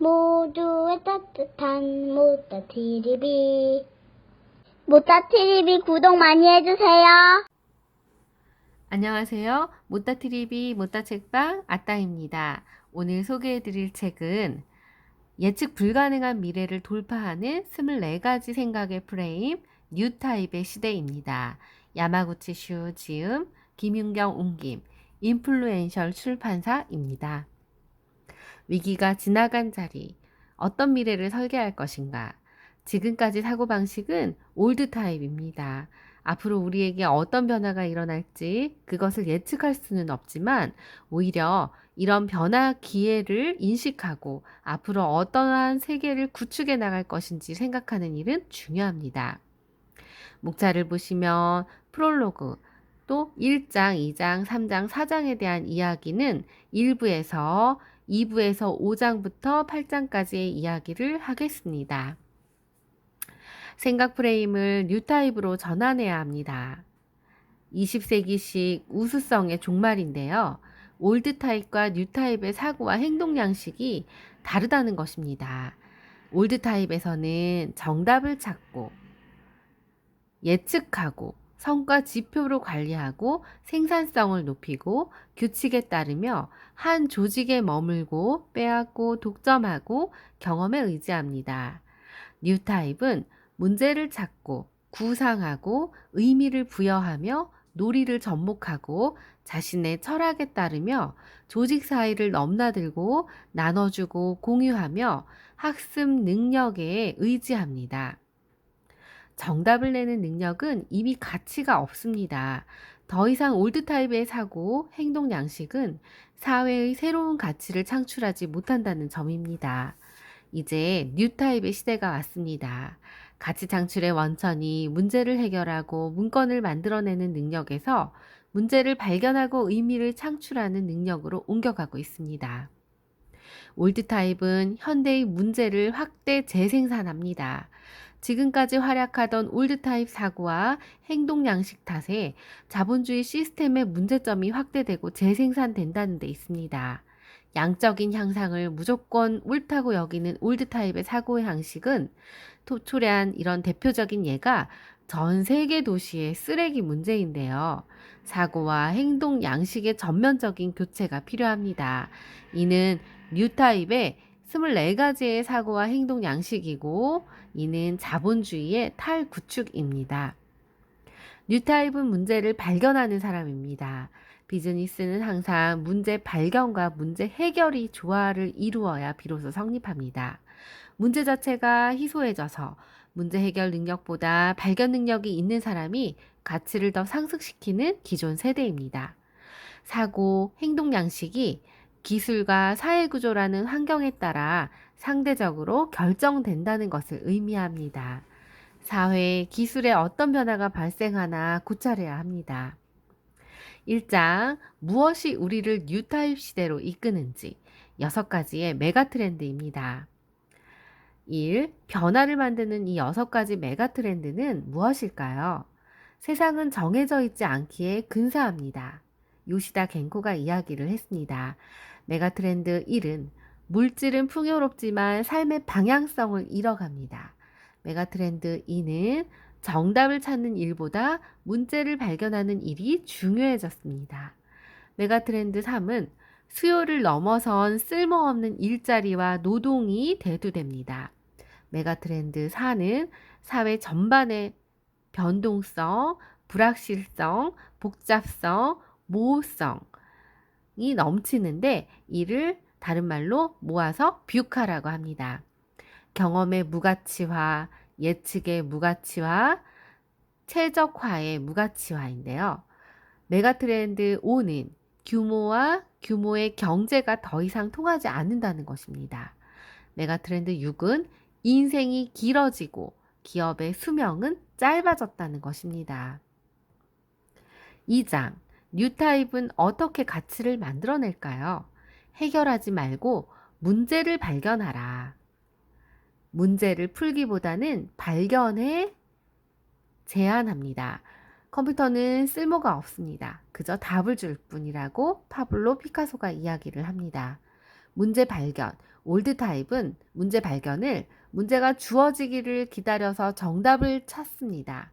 모두의 따뜻한 모따TV. 모따TV 구독 많이 해주세요. 안녕하세요. 모따TV 모따책방 아따입니다. 오늘 소개해드릴 책은 예측 불가능한 미래를 돌파하는 24가지 생각의 프레임 뉴타입의 시대입니다. 야마구치 슈 지음, 김윤경 옮김, 인플루엔셜 출판사입니다. 위기가 지나간 자리, 어떤 미래를 설계할 것인가? 지금까지 사고방식은 올드 타입입니다. 앞으로 우리에게 어떤 변화가 일어날지 그것을 예측할 수는 없지만 오히려 이런 변화 기회를 인식하고 앞으로 어떠한 세계를 구축해 나갈 것인지 생각하는 일은 중요합니다. 목차를 보시면 프롤로그, 또 1장, 2장, 3장, 4장에 대한 이야기는 1부에서 2부에서 5장부터 8장까지의 이야기를 하겠습니다. 생각 프레임을 뉴타입으로 전환해야 합니다. 20세기식 우수성의 종말인데요. 올드 타입과 뉴 타입의 사고와 행동 양식이 다르다는 것입니다. 올드 타입에서는 정답을 찾고 예측하고 성과 지표로 관리하고 생산성을 높이고 규칙에 따르며 한 조직에 머물고 빼앗고 독점하고 경험에 의지합니다. 뉴 타입은 문제를 찾고 구상하고 의미를 부여하며 놀이를 접목하고 자신의 철학에 따르며 조직 사이를 넘나들고 나눠주고 공유하며 학습 능력에 의지합니다. 정답을 내는 능력은 이미 가치가 없습니다. 더 이상 올드 타입의 사고, 행동 양식은 사회의 새로운 가치를 창출하지 못한다는 점입니다. 이제 뉴 타입의 시대가 왔습니다. 가치 창출의 원천이 문제를 해결하고 문건을 만들어내는 능력에서 문제를 발견하고 의미를 창출하는 능력으로 옮겨가고 있습니다. 올드 타입은 현대의 문제를 확대 재생산합니다. 지금까지 활약하던 올드 타입 사고와 행동 양식 탓에 자본주의 시스템의 문제점이 확대되고 재생산된다는 데 있습니다. 양적인 향상을 무조건 옳다고 여기는 올드 타입의 사고 양식은 초래한 이런 대표적인 예가 전 세계 도시의 쓰레기 문제인데요. 사고와 행동 양식의 전면적인 교체가 필요합니다. 이는 뉴 타입의 24가지의 사고와 행동 양식이고 이는 자본주의의 탈구축입니다. 뉴 타입은 문제를 발견하는 사람입니다. 비즈니스는 항상 문제 발견과 문제 해결이 조화를 이루어야 비로소 성립합니다. 문제 자체가 희소해져서 문제 해결 능력보다 발견 능력이 있는 사람이 가치를 더 상승시키는 기존 세대입니다. 사고, 행동 양식이 기술과 사회구조라는 환경에 따라 상대적으로 결정된다는 것을 의미합니다. 사회, 기술에 어떤 변화가 발생하나 고찰해야 합니다. 1장, 무엇이 우리를 뉴타입 시대로 이끄는지 6가지의 메가 트렌드입니다. 1. 변화를 만드는 이 6가지 메가 트렌드는 무엇일까요? 세상은 정해져 있지 않기에 근사합니다. 요시다 겐코가 이야기를 했습니다. 메가 트렌드 1은 물질은 풍요롭지만 삶의 방향성을 잃어갑니다. 메가 트렌드 2는 정답을 찾는 일보다 문제를 발견하는 일이 중요해졌습니다. 메가 트렌드 3은 수요를 넘어선 쓸모없는 일자리와 노동이 대두됩니다. 메가 트렌드 4는 사회 전반의 변동성, 불확실성, 복잡성, 모호성이 넘치는데 이를 다른 말로 모아서 뷰카라고 합니다. 경험의 무가치화, 예측의 무가치화, 최적화의 무가치화인데요. 메가트렌드 5는 규모와 규모의 경제가 더 이상 통하지 않는다는 것입니다. 메가트렌드 6은 인생이 길어지고 기업의 수명은 짧아졌다는 것입니다. 2장, 뉴타입은 어떻게 가치를 만들어낼까요? 해결하지 말고 문제를 발견하라. 문제를 풀기보다는 발견에 제한합니다. 컴퓨터는 쓸모가 없습니다. 그저 답을 줄 뿐이라고 파블로 피카소가 이야기를 합니다. 문제 발견. 올드 타입은 문제 발견을 문제가 주어지기를 기다려서 정답을 찾습니다.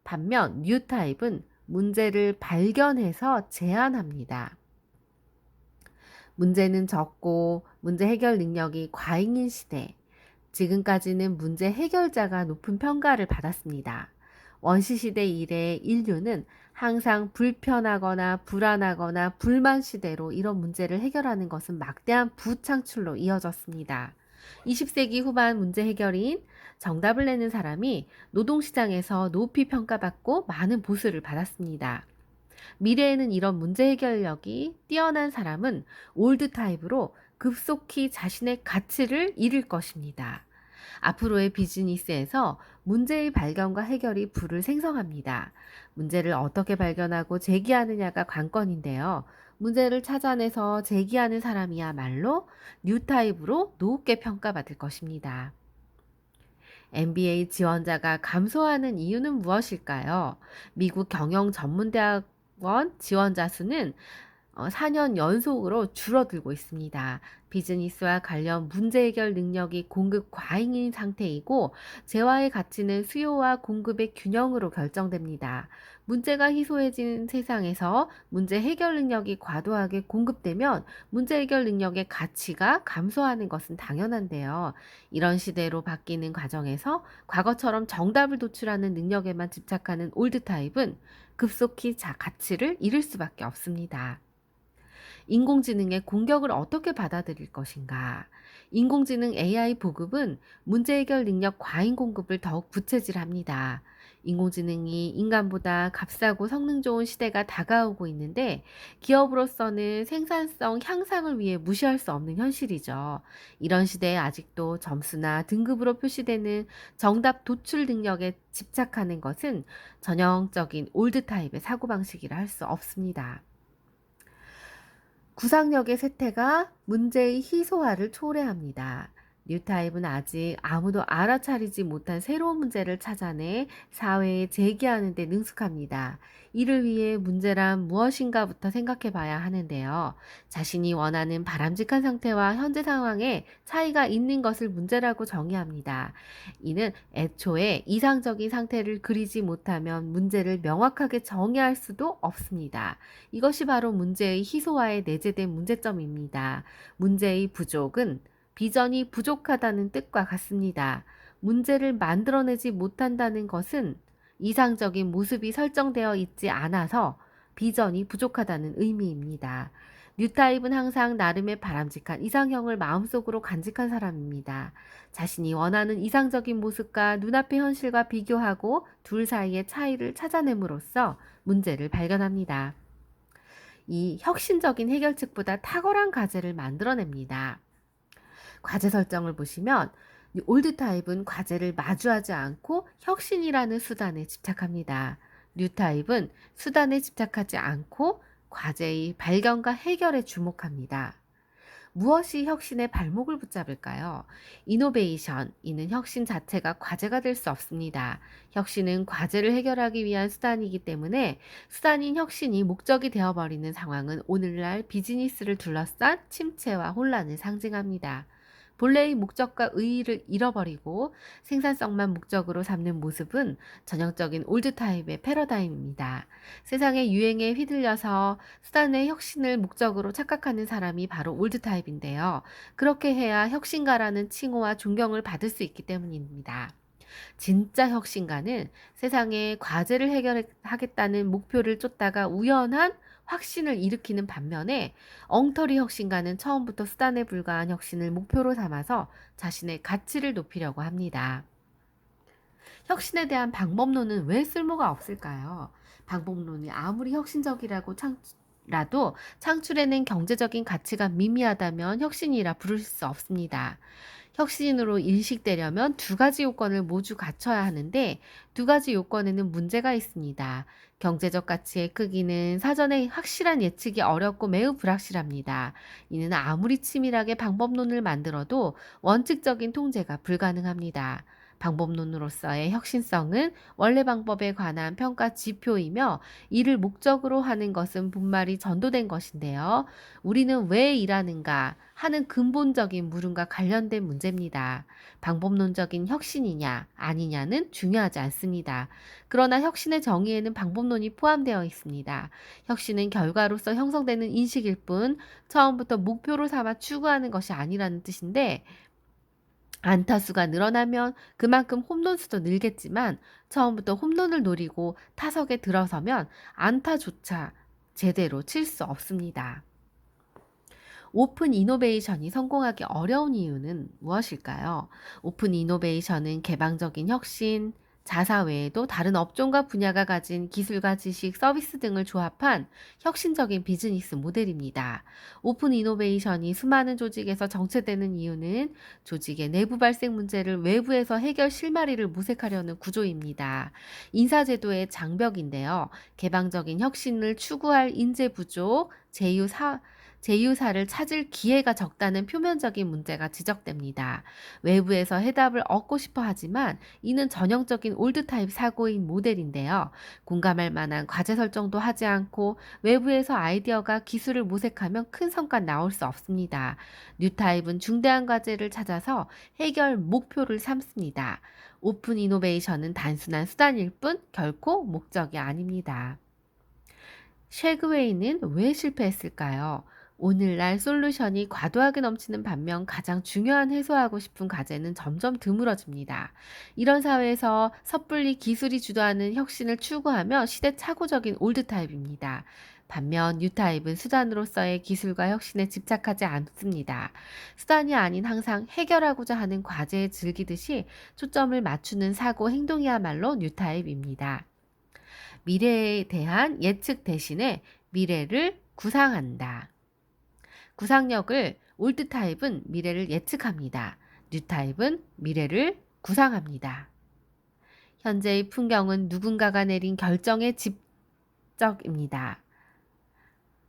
반면 뉴 타입은 문제를 발견해서 제안합니다. 문제는 적고 문제 해결 능력이 과잉인 시대. 지금까지는 문제 해결자가 높은 평가를 받았습니다. 원시시대 이래 인류는 항상 불편하거나 불안하거나 불만 시대로 이런 문제를 해결하는 것은 막대한 부창출로 이어졌습니다. 20세기 후반 문제 해결인 정답을 내는 사람이 노동시장에서 높이 평가받고 많은 보수를 받았습니다. 미래에는 이런 문제 해결력이 뛰어난 사람은 올드 타입으로 급속히 자신의 가치를 잃을 것입니다. 앞으로의 비즈니스에서 문제의 발견과 해결이 부를 생성합니다. 문제를 어떻게 발견하고 제기하느냐가 관건인데요. 문제를 찾아내서 제기하는 사람이야말로 뉴 타입으로 높게 평가받을 것입니다. MBA 지원자가 감소하는 이유는 무엇일까요? 미국 경영전문대학원 지원자 수는 4년 연속으로 줄어들고 있습니다. 비즈니스와 관련 문제 해결 능력이 공급 과잉인 상태이고 재화의 가치는 수요와 공급의 균형으로 결정됩니다. 문제가 희소해진 세상에서 문제 해결 능력이 과도하게 공급되면 문제 해결 능력의 가치가 감소하는 것은 당연한데요. 이런 시대로 바뀌는 과정에서 과거처럼 정답을 도출하는 능력에만 집착하는 올드 타입은 급속히 가치를 잃을 수밖에 없습니다. 인공지능의 공격을 어떻게 받아들일 것인가? 인공지능 AI 보급은 문제 해결 능력 과잉 공급을 더욱 부채질합니다. 인공지능이 인간보다 값싸고 성능 좋은 시대가 다가오고 있는데 기업으로서는 생산성 향상을 위해 무시할 수 없는 현실이죠. 이런 시대에 아직도 점수나 등급으로 표시되는 정답 도출 능력에 집착하는 것은 전형적인 올드 타입의 사고방식이라 할 수 없습니다. 구상력의 쇠퇴가 문제의 희소화를 초래합니다. 뉴타입은 아직 아무도 알아차리지 못한 새로운 문제를 찾아내 사회에 제기하는 데 능숙합니다. 이를 위해 문제란 무엇인가부터 생각해 봐야 하는데요. 자신이 원하는 바람직한 상태와 현재 상황에 차이가 있는 것을 문제라고 정의합니다. 이는 애초에 이상적인 상태를 그리지 못하면 문제를 명확하게 정의할 수도 없습니다. 이것이 바로 문제의 희소화에 내재된 문제점입니다. 문제의 부족은 비전이 부족하다는 뜻과 같습니다. 문제를 만들어내지 못한다는 것은 이상적인 모습이 설정되어 있지 않아서 비전이 부족하다는 의미입니다. 뉴타입은 항상 나름의 바람직한 이상형을 마음속으로 간직한 사람입니다. 자신이 원하는 이상적인 모습과 눈앞의 현실과 비교하고 둘 사이의 차이를 찾아냄으로써 문제를 발견합니다. 이 혁신적인 해결책보다 탁월한 과제를 만들어냅니다. 과제 설정을 보시면 올드 타입은 과제를 마주하지 않고 혁신이라는 수단에 집착합니다. 뉴 타입은 수단에 집착하지 않고 과제의 발견과 해결에 주목합니다. 무엇이 혁신의 발목을 붙잡을까요? 이노베이션, 이는 혁신 자체가 과제가 될 수 없습니다. 혁신은 과제를 해결하기 위한 수단이기 때문에 수단인 혁신이 목적이 되어버리는 상황은 오늘날 비즈니스를 둘러싼 침체와 혼란을 상징합니다. 본래의 목적과 의의를 잃어버리고 생산성만 목적으로 삼는 모습은 전형적인 올드 타입의 패러다임입니다. 세상의 유행에 휘둘려서 수단의 혁신을 목적으로 착각하는 사람이 바로 올드 타입인데요. 그렇게 해야 혁신가라는 칭호와 존경을 받을 수 있기 때문입니다. 진짜 혁신가는 세상에 과제를 해결하겠다는 목표를 쫓다가 우연한 확신을 일으키는 반면에 엉터리 혁신가는 처음부터 수단에 불과한 혁신을 목표로 삼아서 자신의 가치를 높이려고 합니다. 혁신에 대한 방법론은 왜 쓸모가 없을까요? 방법론이 아무리 혁신적이라고 라도 창출해낸 경제적인 가치가 미미하다면 혁신이라 부를 수 없습니다. 혁신으로 인식되려면 두 가지 요건을 모두 갖춰야 하는데 두 가지 요건에는 문제가 있습니다. 경제적 가치의 크기는 사전에 확실한 예측이 어렵고 매우 불확실합니다. 이는 아무리 치밀하게 방법론을 만들어도 원칙적인 통제가 불가능합니다. 방법론으로서의 혁신성은 원래 방법에 관한 평가 지표이며 이를 목적으로 하는 것은 분말이 전도된 것인데요. 우리는 왜 일하는가 하는 근본적인 물음과 관련된 문제입니다. 방법론적인 혁신이냐 아니냐는 중요하지 않습니다. 그러나 혁신의 정의에는 방법론이 포함되어 있습니다. 혁신은 결과로서 형성되는 인식일 뿐 처음부터 목표로 삼아 추구하는 것이 아니라는 뜻인데, 안타수가 늘어나면 그만큼 홈런수도 늘겠지만 처음부터 홈런을 노리고 타석에 들어서면 안타조차 제대로 칠 수 없습니다. 오픈 이노베이션이 성공하기 어려운 이유는 무엇일까요? 오픈 이노베이션은 개방적인 혁신, 자사 외에도 다른 업종과 분야가 가진 기술과 지식, 서비스 등을 조합한 혁신적인 비즈니스 모델입니다. 오픈 이노베이션이 수많은 조직에서 정체되는 이유는 조직의 내부 발생 문제를 외부에서 해결 실마리를 모색하려는 구조입니다. 인사제도의 장벽인데요. 개방적인 혁신을 추구할 인재 부족, 제휴사를 찾을 기회가 적다는 표면적인 문제가 지적됩니다. 외부에서 해답을 얻고 싶어 하지만 이는 전형적인 올드타입 사고인 모델인데요. 공감할 만한 과제 설정도 하지 않고 외부에서 아이디어가 기술을 모색하면 큰 성과 나올 수 없습니다. 뉴타입은 중대한 과제를 찾아서 해결 목표를 삼습니다. 오픈 이노베이션은 단순한 수단일 뿐 결코 목적이 아닙니다. 쉐그웨이는 왜 실패했을까요? 오늘날 솔루션이 과도하게 넘치는 반면 가장 중요한 해소하고 싶은 과제는 점점 드물어집니다. 이런 사회에서 섣불리 기술이 주도하는 혁신을 추구하며 시대착오적인 올드타입입니다. 반면 뉴타입은 수단으로서의 기술과 혁신에 집착하지 않습니다. 수단이 아닌 항상 해결하고자 하는 과제에 즐기듯이 초점을 맞추는 사고 행동이야말로 뉴타입입니다. 미래에 대한 예측 대신에 미래를 구상한다. 구상력을 올드타입은 미래를 예측합니다. 뉴타입은 미래를 구상합니다. 현재의 풍경은 누군가가 내린 결정의 집적입니다.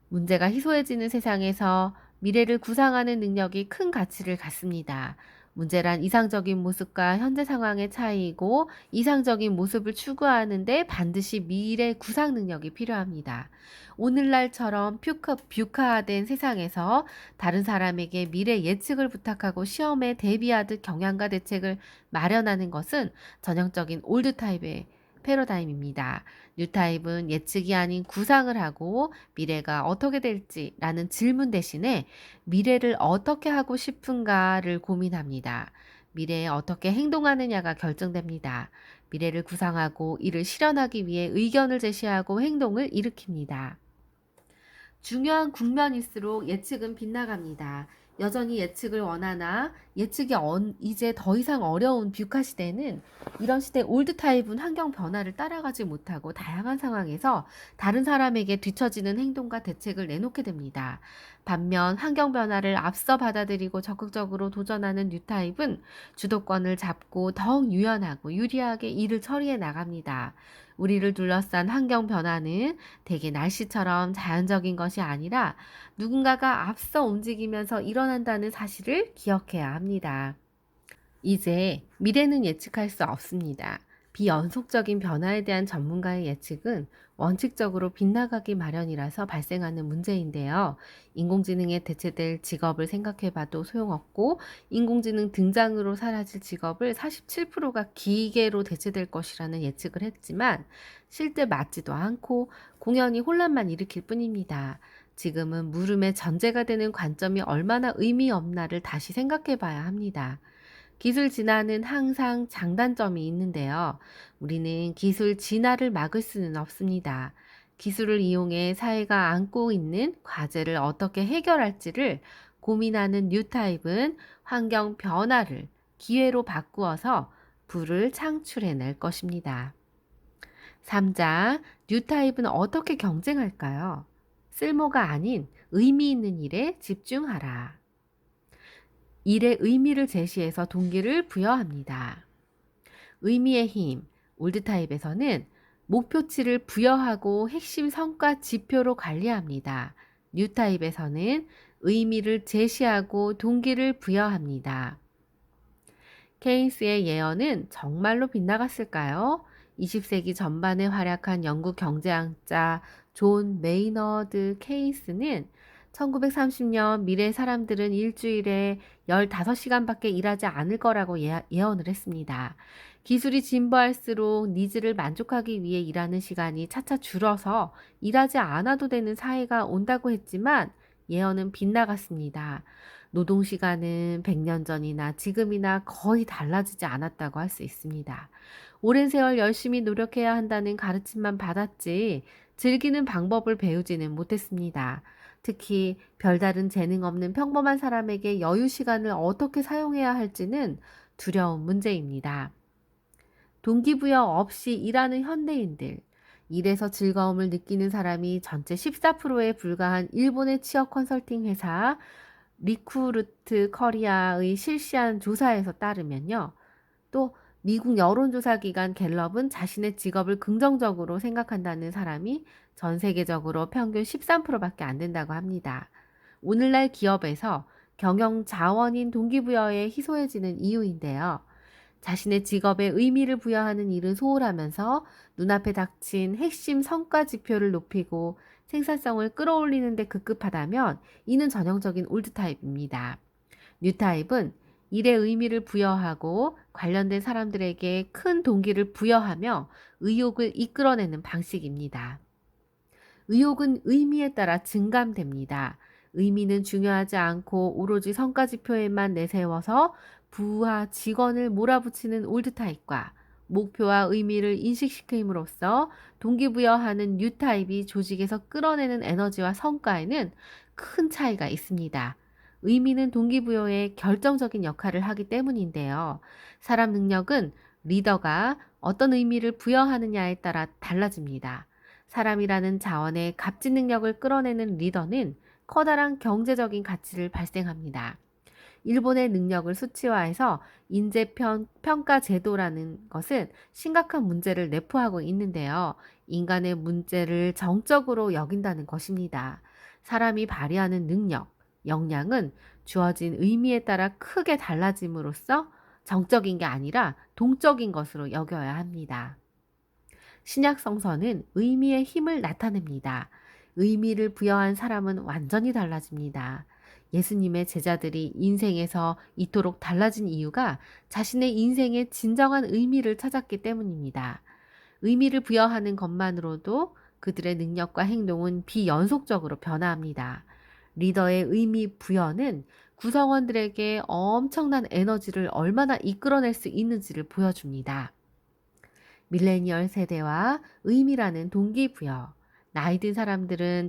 문제가 희소해지는 세상에서 미래를 구상하는 능력이 큰 가치를 갖습니다. 문제란 이상적인 모습과 현재 상황의 차이이고 이상적인 모습을 추구하는데 반드시 미래 구상 능력이 필요합니다. 오늘날처럼 뷰카화된 세상에서 다른 사람에게 미래 예측을 부탁하고 시험에 대비하듯 경향과 대책을 마련하는 것은 전형적인 올드타입의 패러다임입니다. 뉴타입은 예측이 아닌 구상을 하고 미래가 어떻게 될지라는 질문 대신에 미래를 어떻게 하고 싶은가를 고민합니다. 미래에 어떻게 행동하느냐가 결정됩니다. 미래를 구상하고 이를 실현하기 위해 의견을 제시하고 행동을 일으킵니다. 중요한 국면일수록 예측은 빗나갑니다. 여전히 예측을 원하나 예측이 이제 더 이상 어려운 뷰카 시대는 이런 시대 올드타입은 환경 변화를 따라가지 못하고 다양한 상황에서 다른 사람에게 뒤처지는 행동과 대책을 내놓게 됩니다. 반면 환경 변화를 앞서 받아들이고 적극적으로 도전하는 뉴타입은 주도권을 잡고 더욱 유연하고 유리하게 일을 처리해 나갑니다. 우리를 둘러싼 환경 변화는 대개 날씨처럼 자연적인 것이 아니라 누군가가 앞서 움직이면서 일어난다는 사실을 기억해야 합니다. 이제 미래는 예측할 수 없습니다. 비연속적인 변화에 대한 전문가의 예측은 원칙적으로 빗나가기 마련이라서 발생하는 문제인데요. 인공지능에 대체될 직업을 생각해봐도 소용없고 인공지능 등장으로 사라질 직업을 47%가 기계로 대체될 것이라는 예측을 했지만 실제 맞지도 않고 공연히 혼란만 일으킬 뿐입니다. 지금은 물음의 전제가 되는 관점이 얼마나 의미 없나를 다시 생각해봐야 합니다. 기술 진화는 항상 장단점이 있는데요. 우리는 기술 진화를 막을 수는 없습니다. 기술을 이용해 사회가 안고 있는 과제를 어떻게 해결할지를 고민하는 뉴타입은 환경 변화를 기회로 바꾸어서 부를 창출해낼 것입니다. 3장, 뉴타입은 어떻게 경쟁할까요? 쓸모가 아닌 의미 있는 일에 집중하라. 일의 의미를 제시해서 동기를 부여합니다. 의미의 힘, 올드타입에서는 목표치를 부여하고 핵심 성과 지표로 관리합니다. 뉴타입에서는 의미를 제시하고 동기를 부여합니다. 케인스의 예언은 정말로 빗나갔을까요? 20세기 전반에 활약한 영국 경제학자 존 메이너드 케인스는 1930년 미래 사람들은 일주일에 15시간밖에 일하지 않을 거라고 예언을 했습니다. 기술이 진보할수록 니즈를 만족하기 위해 일하는 시간이 차차 줄어서 일하지 않아도 되는 사회가 온다고 했지만 예언은 빗나갔습니다. 노동시간은 100년 전이나 지금이나 거의 달라지지 않았다고 할 수 있습니다. 오랜 세월 열심히 노력해야 한다는 가르침만 받았지 즐기는 방법을 배우지는 못했습니다. 특히 별다른 재능 없는 평범한 사람에게 여유 시간을 어떻게 사용해야 할지는 두려운 문제입니다. 동기부여 없이 일하는 현대인들, 일에서 즐거움을 느끼는 사람이 전체 14%에 불과한 일본의 취업 컨설팅 회사 리쿠르트 커리아의 실시한 조사에서 따르면요. 또 미국 여론조사 기관 갤럽은 자신의 직업을 긍정적으로 생각한다는 사람이 전 세계적으로 평균 13%밖에 안 된다고 합니다. 오늘날 기업에서 경영 자원인 동기부여에 희소해지는 이유인데요. 자신의 직업에 의미를 부여하는 일은 소홀하면서 눈앞에 닥친 핵심 성과 지표를 높이고 생산성을 끌어올리는 데 급급하다면 이는 전형적인 올드 타입입니다. 뉴 타입은 일에 의미를 부여하고 관련된 사람들에게 큰 동기를 부여하며 의욕을 이끌어내는 방식입니다. 의욕은 의미에 따라 증감됩니다. 의미는 중요하지 않고 오로지 성과 지표에만 내세워서 부하 직원을 몰아붙이는 올드 타입과 목표와 의미를 인식시킴으로써 동기부여하는 뉴 타입이 조직에서 끌어내는 에너지와 성과에는 큰 차이가 있습니다. 의미는 동기부여에 결정적인 역할을 하기 때문인데요. 사람 능력은 리더가 어떤 의미를 부여하느냐에 따라 달라집니다. 사람이라는 자원의 값진 능력을 끌어내는 리더는 커다란 경제적인 가치를 발생합니다. 일본의 능력을 수치화해서 인재평가 제도라는 것은 심각한 문제를 내포하고 있는데요. 인간의 문제를 정적으로 여긴다는 것입니다. 사람이 발휘하는 능력, 역량은 주어진 의미에 따라 크게 달라짐으로써 정적인 게 아니라 동적인 것으로 여겨야 합니다. 신약 성서는 의미의 힘을 나타냅니다. 의미를 부여한 사람은 완전히 달라집니다. 예수님의 제자들이 인생에서 이토록 달라진 이유가 자신의 인생의 진정한 의미를 찾았기 때문입니다. 의미를 부여하는 것만으로도 그들의 능력과 행동은 비연속적으로 변화합니다. 리더의 의미 부여는 구성원들에게 엄청난 에너지를 얼마나 이끌어낼 수 있는지를 보여줍니다. 밀레니얼 세대와 의미라는 동기부여. 나이 든 사람들은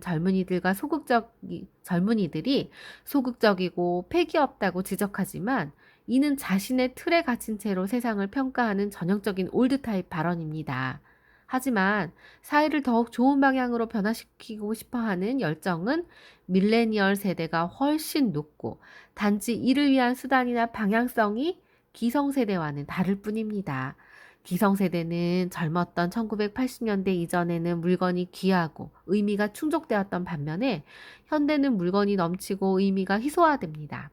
젊은이들이 소극적이고 패기 없다고 지적하지만 이는 자신의 틀에 갇힌 채로 세상을 평가하는 전형적인 올드 타입 발언입니다. 하지만 사회를 더욱 좋은 방향으로 변화시키고 싶어 하는 열정은 밀레니얼 세대가 훨씬 높고 단지 이를 위한 수단이나 방향성이 기성세대와는 다를 뿐입니다. 기성세대는 젊었던 1980년대 이전에는 물건이 귀하고 의미가 충족되었던 반면에 현대는 물건이 넘치고 의미가 희소합니다.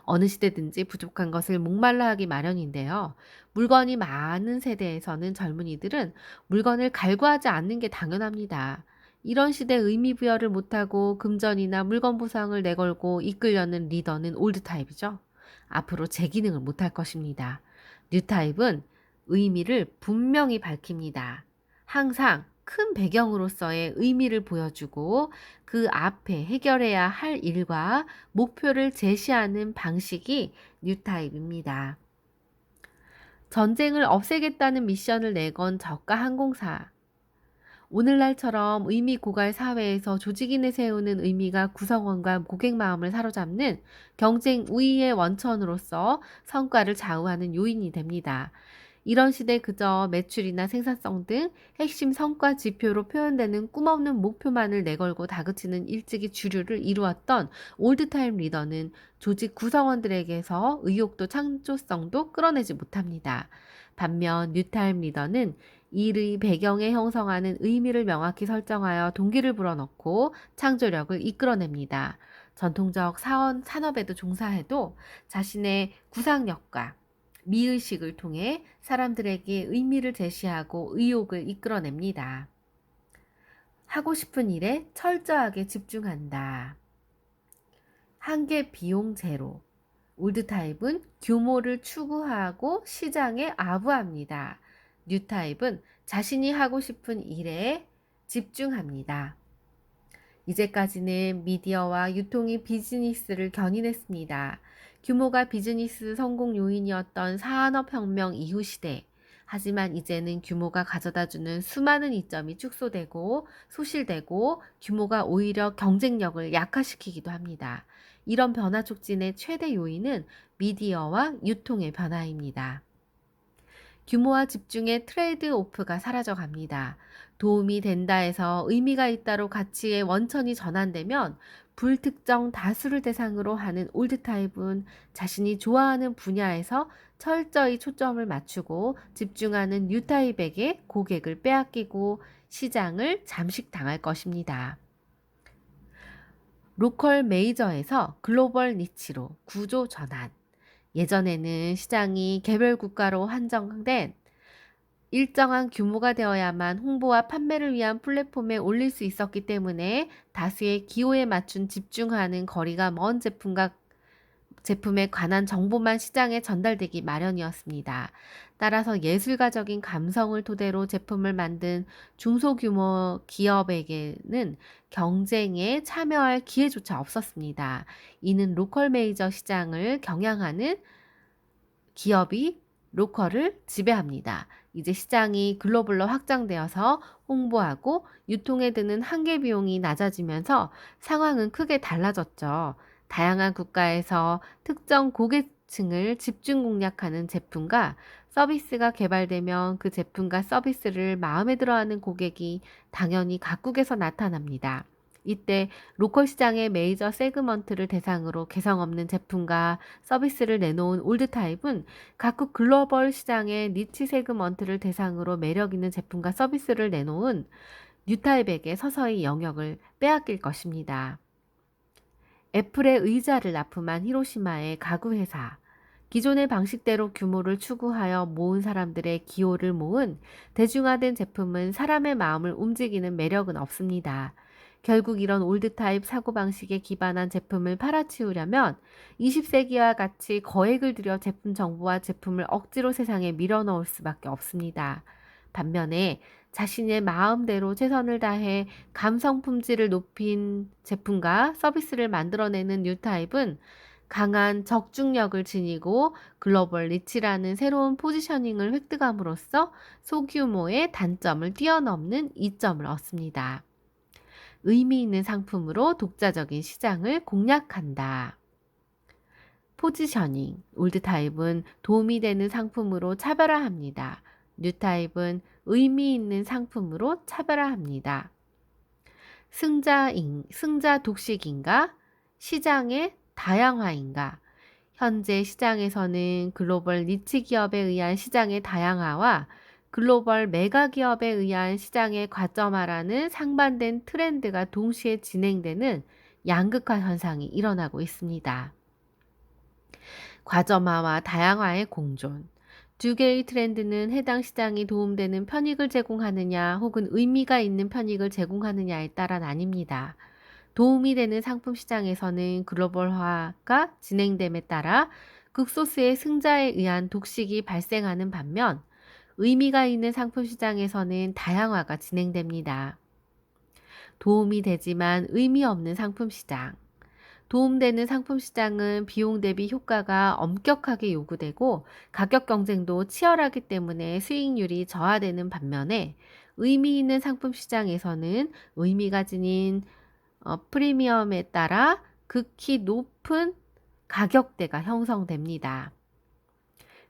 어느 시대든지 부족한 것을 목말라 하기 마련인데요. 물건이 많은 세대에서는 젊은이들은 물건을 갈구하지 않는 게 당연합니다. 이런 시대에 의미 부여를 못하고 금전이나 물건 보상을 내걸고 이끌려는 리더는 올드 타입이죠. 앞으로 제 기능을 못할 것입니다. 뉴 타입은 의미를 분명히 밝힙니다. 항상 큰 배경으로서의 의미를 보여주고 그 앞에 해결해야 할 일과 목표를 제시하는 방식이 뉴 타입입니다. 전쟁을 없애겠다는 미션을 내건 저가 항공사. 오늘날처럼 의미 고갈 사회에서 조직이 내세우는 의미가 구성원과 고객 마음을 사로잡는 경쟁 우위의 원천으로서 성과를 좌우하는 요인이 됩니다. 이런 시대 그저 매출이나 생산성 등 핵심 성과 지표로 표현되는 꿈없는 목표만을 내걸고 다그치는 일찍이 주류를 이루었던 올드타임 리더는 조직 구성원들에게서 의욕도 창조성도 끌어내지 못합니다. 반면 뉴타임 리더는 일의 배경에 형성하는 의미를 명확히 설정하여 동기를 불어넣고 창조력을 이끌어냅니다. 전통적 산업에도 종사해도 자신의 구상력과 미의식을 통해 사람들에게 의미를 제시하고 의욕을 이끌어냅니다. 하고 싶은 일에 철저하게 집중한다. 한계 비용 제로. 올드 타입은 규모를 추구하고 시장에 아부합니다. 뉴 타입은 자신이 하고 싶은 일에 집중합니다. 이제까지는 미디어와 유통이 비즈니스를 견인했습니다. 규모가 비즈니스 성공 요인이었던 산업혁명 이후 시대. 하지만 이제는 규모가 가져다주는 수많은 이점이 축소되고 소실되고 규모가 오히려 경쟁력을 약화시키기도 합니다. 이런 변화 촉진의 최대 요인은 미디어와 유통의 변화입니다. 규모와 집중의 트레이드 오프가 사라져갑니다. 도움이 된다에서 의미가 있다로 가치의 원천이 전환되면 불특정 다수를 대상으로 하는 올드 타입은 자신이 좋아하는 분야에서 철저히 초점을 맞추고 집중하는 뉴 타입에게 고객을 빼앗기고 시장을 잠식당할 것입니다. 로컬 메이저에서 글로벌 니치로 구조 전환. 예전에는 시장이 개별 국가로 한정된 일정한 규모가 되어야만 홍보와 판매를 위한 플랫폼에 올릴 수 있었기 때문에 다수의 기호에 맞춘 집중하는 거리가 먼 제품에 관한 정보만 시장에 전달되기 마련이었습니다. 따라서 예술가적인 감성을 토대로 제품을 만든 중소규모 기업에게는 경쟁에 참여할 기회조차 없었습니다. 이는 로컬 메이저 시장을 경영하는 기업이 로컬을 지배합니다. 이제 시장이 글로벌로 확장되어서 홍보하고 유통에 드는 한계 비용이 낮아지면서 상황은 크게 달라졌죠. 다양한 국가에서 특정 고객층을 집중 공략하는 제품과 서비스가 개발되면 그 제품과 서비스를 마음에 들어하는 고객이 당연히 각국에서 나타납니다. 이때 로컬 시장의 메이저 세그먼트를 대상으로 개성 없는 제품과 서비스를 내놓은 올드 타입은 각국 글로벌 시장의 니치 세그먼트를 대상으로 매력 있는 제품과 서비스를 내놓은 뉴 타입에게 서서히 영역을 빼앗길 것입니다. 애플의 의자를 납품한 히로시마의 가구 회사. 기존의 방식대로 규모를 추구하여 모은 사람들의 기호를 모은 대중화된 제품은 사람의 마음을 움직이는 매력은 없습니다. 결국 이런 올드 타입 사고방식에 기반한 제품을 팔아치우려면 20세기와 같이 거액을 들여 제품 정보와 제품을 억지로 세상에 밀어넣을 수밖에 없습니다. 반면에 자신의 마음대로 최선을 다해 감성 품질을 높인 제품과 서비스를 만들어내는 뉴 타입은 강한 적중력을 지니고 글로벌 니치라는 새로운 포지셔닝을 획득함으로써 소규모의 단점을 뛰어넘는 이점을 얻습니다. 의미 있는 상품으로 독자적인 시장을 공략한다. 포지셔닝. 올드 타입은 도움이 되는 상품으로 차별화합니다. 뉴 타입은 의미 있는 상품으로 차별화합니다. 승자 독식인가? 시장의 다양화인가? 현재 시장에서는 글로벌 니치 기업에 의한 시장의 다양화와 글로벌 메가 기업에 의한 시장의 과점화라는 상반된 트렌드가 동시에 진행되는 양극화 현상이 일어나고 있습니다. 과점화와 다양화의 공존. 두 개의 트렌드는 해당 시장이 도움되는 편익을 제공하느냐 혹은 의미가 있는 편익을 제공하느냐에 따라 나뉩니다. 도움이 되는 상품 시장에서는 글로벌화가 진행됨에 따라 극소수의 승자에 의한 독식이 발생하는 반면 의미가 있는 상품 시장에서는 다양화가 진행됩니다. 도움이 되지만 의미 없는 상품 시장. 도움되는 상품 시장은 비용 대비 효과가 엄격하게 요구되고 가격 경쟁도 치열하기 때문에 수익률이 저하되는 반면에 의미 있는 상품 시장에서는 의미가 지닌 프리미엄에 따라 극히 높은 가격대가 형성됩니다.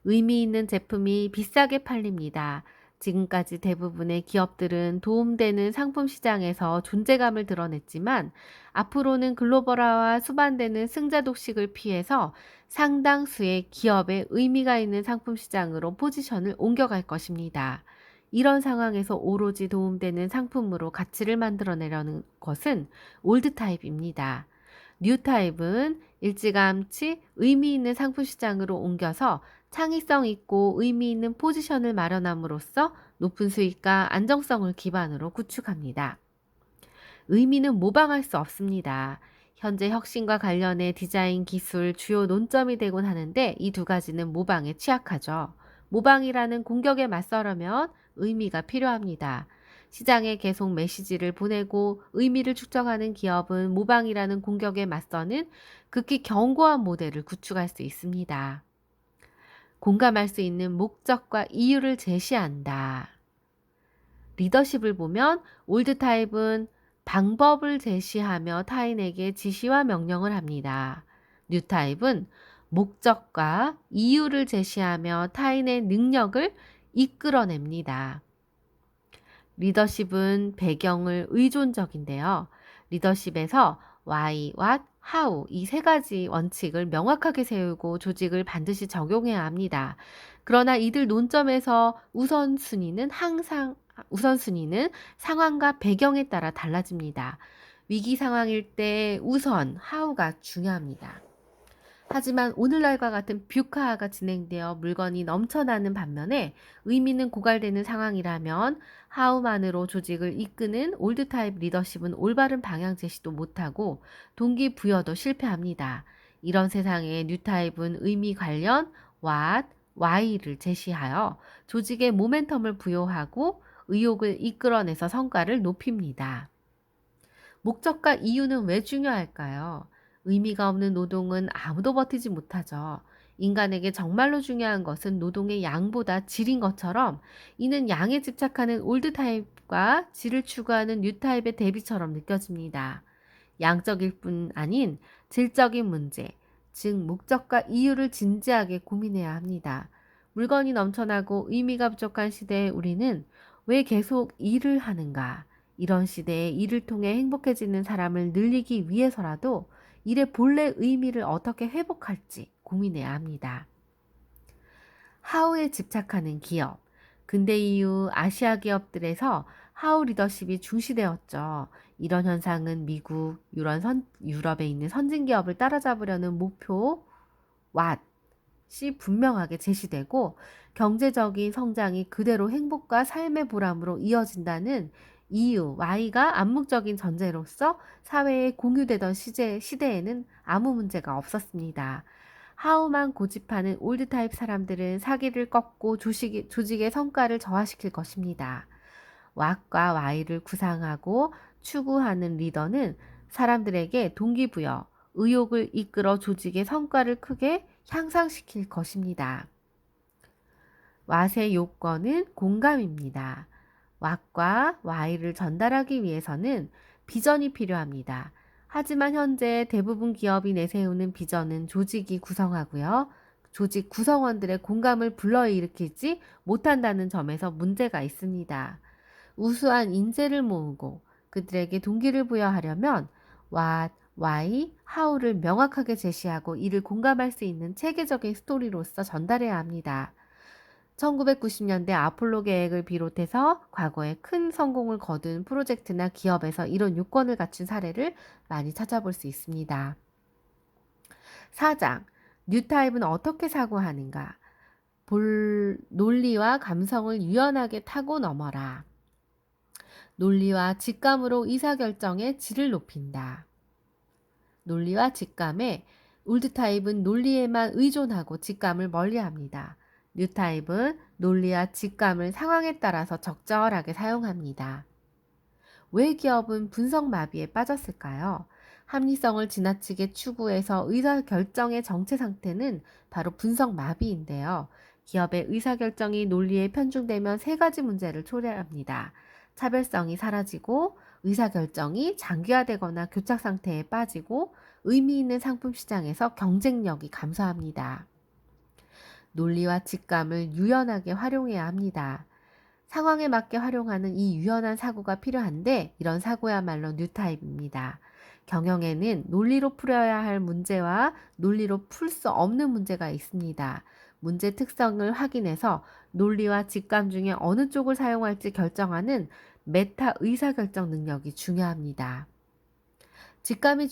의미 있는 제품이 비싸게 팔립니다. 지금까지 대부분의 기업들은 도움되는 상품 시장에서 존재감을 드러냈지만 앞으로는 글로벌화와 수반되는 승자 독식을 피해서 상당수의 기업의 의미가 있는 상품 시장으로 포지션을 옮겨갈 것입니다. 이런 상황에서 오로지 도움되는 상품으로 가치를 만들어내려는 것은 올드 타입입니다. 뉴 타입은 일찌감치 의미 있는 상품 시장으로 옮겨서 창의성 있고 의미 있는 포지션을 마련함으로써 높은 수익과 안정성을 기반으로 구축합니다. 의미는 모방할 수 없습니다. 현재 혁신과 관련해 디자인, 기술, 주요 논점이 되곤 하는데 이 두 가지는 모방에 취약하죠. 모방이라는 공격에 맞서려면 의미가 필요합니다. 시장에 계속 메시지를 보내고 의미를 축적하는 기업은 모방이라는 공격에 맞서는 극히 견고한 모델을 구축할 수 있습니다. 공감할 수 있는 목적과 이유를 제시한다. 리더십을 보면 올드 타입은 방법을 제시하며 타인에게 지시와 명령을 합니다. 뉴 타입은 목적과 이유를 제시하며 타인의 능력을 이끌어냅니다. 리더십은 배경을 의존적인데요. 리더십에서 why, what, how 이 세 가지 원칙을 명확하게 세우고 조직을 반드시 적용해야 합니다. 그러나 이들 논점에서 우선순위는 상황과 배경에 따라 달라집니다. 위기 상황일 때 우선 how가 중요합니다. 하지만 오늘날과 같은 뷰카화가 진행되어 물건이 넘쳐나는 반면에 의미는 고갈되는 상황이라면 하우만으로 조직을 이끄는 올드 타입 리더십은 올바른 방향 제시도 못하고 동기부여도 실패합니다. 이런 세상에 뉴 타입은 의미 관련 what, why를 제시하여 조직의 모멘텀을 부여하고 의욕을 이끌어내서 성과를 높입니다. 목적과 이유는 왜 중요할까요? 의미가 없는 노동은 아무도 버티지 못하죠. 인간에게 정말로 중요한 것은 노동의 양보다 질인 것처럼 이는 양에 집착하는 올드 타입과 질을 추구하는 뉴 타입의 대비처럼 느껴집니다. 양적일 뿐 아닌 질적인 문제, 즉 목적과 이유를 진지하게 고민해야 합니다. 물건이 넘쳐나고 의미가 부족한 시대에 우리는 왜 계속 일을 하는가? 이런 시대에 일을 통해 행복해지는 사람을 늘리기 위해서라도 일의 본래 의미를 어떻게 회복할지 고민해야 합니다. 하우에 집착하는 기업. 근대 이후 아시아 기업들에서 하우 리더십이 중시되었죠. 이런 현상은 미국, 유럽에 있는 선진 기업을 따라잡으려는 목표 what이 분명하게 제시되고 경제적인 성장이 그대로 행복과 삶의 보람으로 이어진다는 이유, why가 암묵적인 전제로서 사회에 공유되던 시대에는 아무 문제가 없었습니다. 하우만 고집하는 올드 타입 사람들은 사기를 꺾고 조직의 성과를 저하시킬 것입니다. what과 why를 구상하고 추구하는 리더는 사람들에게 동기부여, 의욕을 이끌어 조직의 성과를 크게 향상시킬 것입니다. what의 요건은 공감입니다. what과 why를 전달하기 위해서는 비전이 필요합니다. 하지만 현재 대부분 기업이 내세우는 비전은 조직이 구성하고요. 조직 구성원들의 공감을 불러일으키지 못한다는 점에서 문제가 있습니다. 우수한 인재를 모으고 그들에게 동기를 부여하려면 what, why, how를 명확하게 제시하고 이를 공감할 수 있는 체계적인 스토리로서 전달해야 합니다. 1990년대 아폴로 계획을 비롯해서 과거에 큰 성공을 거둔 프로젝트나 기업에서 이런 요건을 갖춘 사례를 많이 찾아볼 수 있습니다. 4장, 뉴 타입은 어떻게 사고하는가? 논리와 감성을 유연하게 타고 넘어라. 논리와 직감으로 의사결정의 질을 높인다. 논리와 직감에 올드 타입은 논리에만 의존하고 직감을 멀리합니다. 뉴 타입은 논리와 직감을 상황에 따라서 적절하게 사용합니다. 왜 기업은 분석 마비에 빠졌을까요? 합리성을 지나치게 추구해서 의사결정의 정체 상태는 바로 분석 마비인데요. 기업의 의사결정이 논리에 편중되면 세 가지 문제를 초래합니다. 차별성이 사라지고 의사결정이 장기화되거나 교착 상태에 빠지고 의미 있는 상품 시장에서 경쟁력이 감소합니다. 논리와 직감을 유연하게 활용해야 합니다. 상황에 맞게 활용하는 이 유연한 사고가 필요한데 이런 사고야말로 뉴 타입입니다. 경영에는 논리로 풀어야 할 문제와 논리로 풀 수 없는 문제가 있습니다. 문제 특성을 확인해서 논리와 직감 중에 어느 쪽을 사용할지 결정하는 메타 의사결정 능력이 중요합니다. 직감이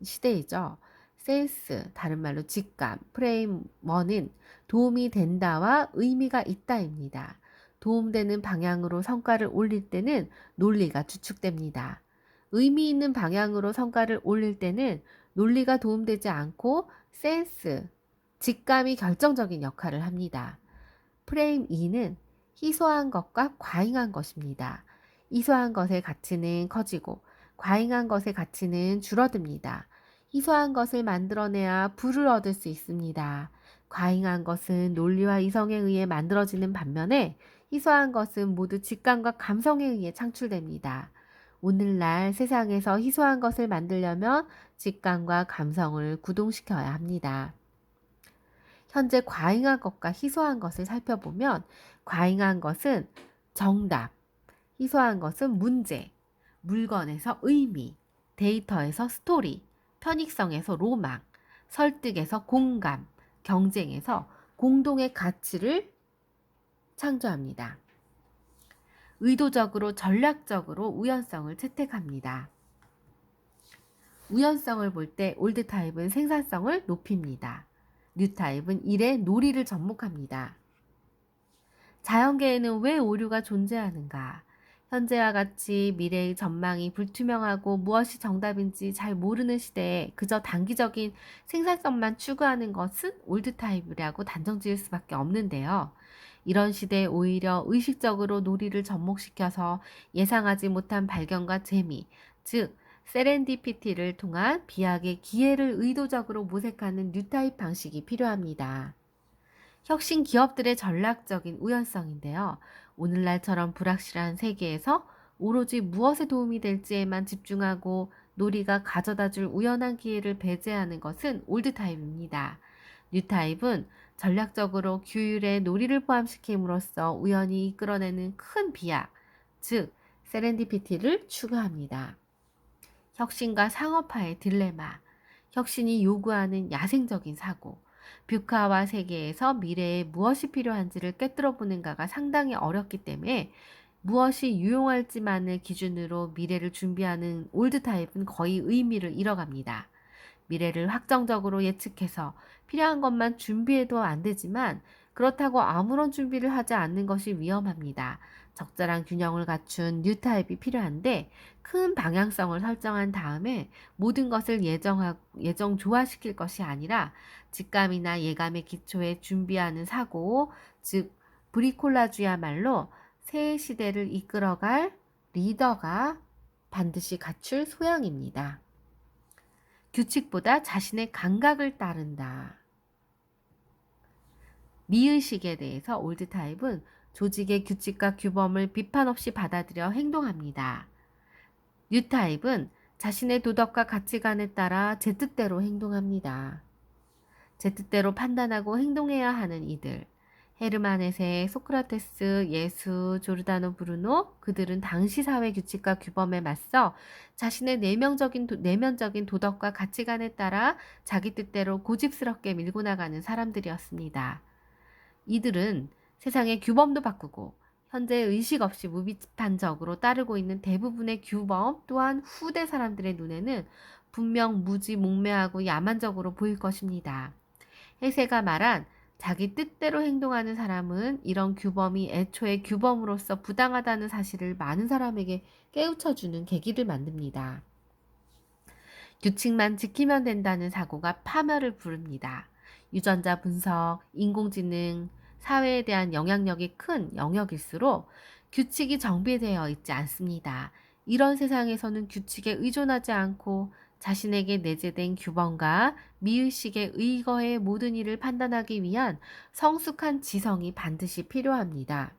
시대이죠. 센스, 다른 말로 직감, 프레임 1은 도움이 된다와 의미가 있다입니다. 도움되는 방향으로 성과를 올릴 때는 논리가 주축됩니다. 의미 있는 방향으로 성과를 올릴 때는 논리가 도움되지 않고 센스, 직감이 결정적인 역할을 합니다. 프레임 2는 희소한 것과 과잉한 것입니다. 희소한 것의 가치는 커지고 과잉한 것의 가치는 줄어듭니다. 희소한 것을 만들어내야 부를 얻을 수 있습니다. 과잉한 것은 논리와 이성에 의해 만들어지는 반면에 희소한 것은 모두 직감과 감성에 의해 창출됩니다. 오늘날 세상에서 희소한 것을 만들려면 직감과 감성을 구동시켜야 합니다. 현재 과잉한 것과 희소한 것을 살펴보면 과잉한 것은 정답, 희소한 것은 문제, 물건에서 의미, 데이터에서 스토리, 편익성에서 로망, 설득에서 공감, 경쟁에서 공동의 가치를 창조합니다. 의도적으로 전략적으로 우연성을 채택합니다. 우연성을 볼 때 올드 타입은 생산성을 높입니다. 뉴 타입은 일에 놀이를 접목합니다. 자연계에는 왜 오류가 존재하는가? 현재와 같이 미래의 전망이 불투명하고 무엇이 정답인지 잘 모르는 시대에 그저 단기적인 생산성만 추구하는 것은 올드 타입이라고 단정 지을 수밖에 없는데요. 이런 시대에 오히려 의식적으로 놀이를 접목시켜서 예상하지 못한 발견과 재미, 즉 세렌디피티를 통한 비약의 기회를 의도적으로 모색하는 뉴타입 방식이 필요합니다. 혁신 기업들의 전략적인 우연성인데요. 오늘날처럼 불확실한 세계에서 오로지 무엇에 도움이 될지에만 집중하고 놀이가 가져다줄 우연한 기회를 배제하는 것은 올드 타입입니다. 뉴 타입은 전략적으로 규율에 놀이를 포함시킴으로써 우연히 이끌어내는 큰 비약, 즉 세렌디피티를 추구합니다. 혁신과 상업화의 딜레마, 혁신이 요구하는 야생적인 사고, 뷰카와 세계에서 미래에 무엇이 필요한지를 꿰뚫어 보는가가 상당히 어렵기 때문에 무엇이 유용할지만을 기준으로 미래를 준비하는 올드 타입은 거의 의미를 잃어갑니다. 미래를 확정적으로 예측해서 필요한 것만 준비해도 안 되지만 그렇다고 아무런 준비를 하지 않는 것이 위험합니다. 적절한 균형을 갖춘 뉴 타입이 필요한데 큰 방향성을 설정한 다음에 모든 것을 예정 조화시킬 것이 아니라 직감이나 예감의 기초에 준비하는 사고, 즉 브리콜라주야말로 새 시대를 이끌어갈 리더가 반드시 갖출 소양입니다. 규칙보다 자신의 감각을 따른다. 미의식에 대해서 올드 타입은 조직의 규칙과 규범을 비판 없이 받아들여 행동합니다. 뉴 타입은 자신의 도덕과 가치관에 따라 제 뜻대로 행동합니다. 제 뜻대로 판단하고 행동해야 하는 이들. 헤르만 헤세, 소크라테스, 예수, 조르다노 브루노, 그들은 당시 사회 규칙과 규범에 맞서 자신의 내면적인 도덕과 가치관에 따라 자기 뜻대로 고집스럽게 밀고 나가는 사람들이었습니다. 이들은 세상의 규범도 바꾸고 현재 의식 없이 무비판적으로 따르고 있는 대부분의 규범 또한 후대 사람들의 눈에는 분명 무지 몽매하고 야만적으로 보일 것입니다. 헤세가 말한 자기 뜻대로 행동하는 사람은 이런 규범이 애초에 규범으로서 부당하다는 사실을 많은 사람에게 깨우쳐주는 계기를 만듭니다. 규칙만 지키면 된다는 사고가 파멸을 부릅니다. 유전자 분석, 인공지능, 사회에 대한 영향력이 큰 영역일수록 규칙이 정비되어 있지 않습니다. 이런 세상에서는 규칙에 의존하지 않고 자신에게 내재된 규범과 미의식에 의거해 모든 일을 판단하기 위한 성숙한 지성이 반드시 필요합니다.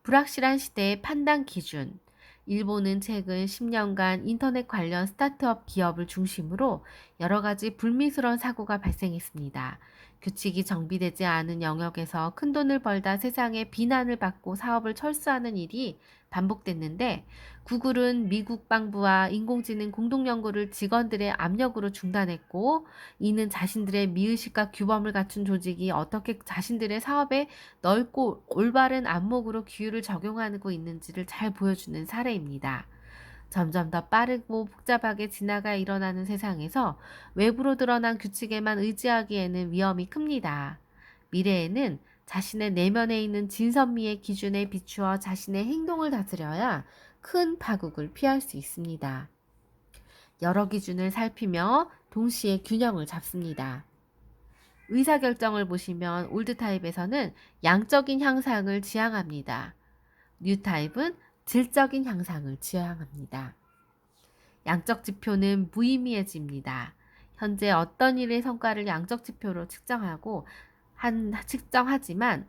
불확실한 시대의 판단 기준. 일본은 최근 10년간 인터넷 관련 스타트업 기업을 중심으로 여러 가지 불미스러운 사고가 발생했습니다. 규칙이 정비되지 않은 영역에서 큰돈을 벌다 세상에 비난을 받고 사업을 철수하는 일이 반복됐는데 구글은 미국 방부와 인공지능 공동연구를 직원들의 압력으로 중단했고 이는 자신들의 미의식과 규범을 갖춘 조직이 어떻게 자신들의 사업에 넓고 올바른 안목으로 규율을 적용하고 있는지를 잘 보여주는 사례입니다. 점점 더 빠르고 복잡하게 진화가 일어나는 세상에서 외부로 드러난 규칙에만 의지하기에는 위험이 큽니다. 미래에는 자신의 내면에 있는 진선미의 기준에 비추어 자신의 행동을 다스려야 큰 파국을 피할 수 있습니다. 여러 기준을 살피며 동시에 균형을 잡습니다. 의사결정을 보시면 올드 타입에서는 양적인 향상을 지향합니다. 뉴 타입은 질적인 향상을 지향합니다. 양적 지표는 무의미해집니다. 현재 어떤 일의 성과를 양적 지표로 측정하지만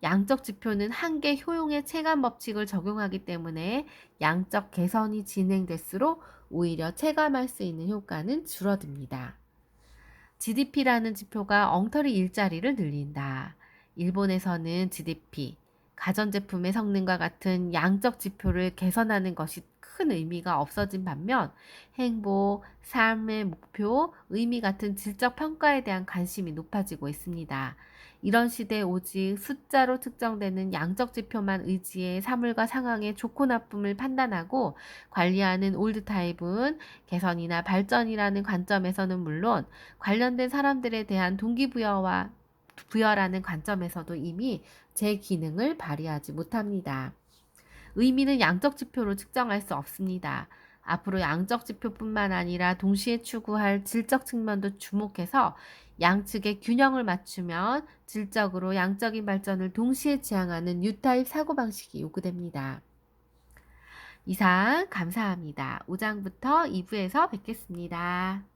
양적 지표는 한계 효용의 체감 법칙을 적용하기 때문에 양적 개선이 진행될수록 오히려 체감할 수 있는 효과는 줄어듭니다. GDP라는 지표가 엉터리 일자리를 늘린다. 일본에서는 GDP, 가전제품의 성능과 같은 양적 지표를 개선하는 것이 큰 의미가 없어진 반면 행복, 삶의 목표, 의미 같은 질적 평가에 대한 관심이 높아지고 있습니다. 이런 시대에 오직 숫자로 측정되는 양적 지표만 의지해 사물과 상황의 좋고 나쁨을 판단하고 관리하는 올드 타입은 개선이나 발전이라는 관점에서는 물론 관련된 사람들에 대한 부여라는 관점에서도 이미 제 기능을 발휘하지 못합니다. 의미는 양적 지표로 측정할 수 없습니다. 앞으로 양적 지표뿐만 아니라 동시에 추구할 질적 측면도 주목해서 양측의 균형을 맞추면 질적으로 양적인 발전을 동시에 지향하는 뉴타입 사고방식이 요구됩니다. 이상 감사합니다. 5장부터 2부에서 뵙겠습니다.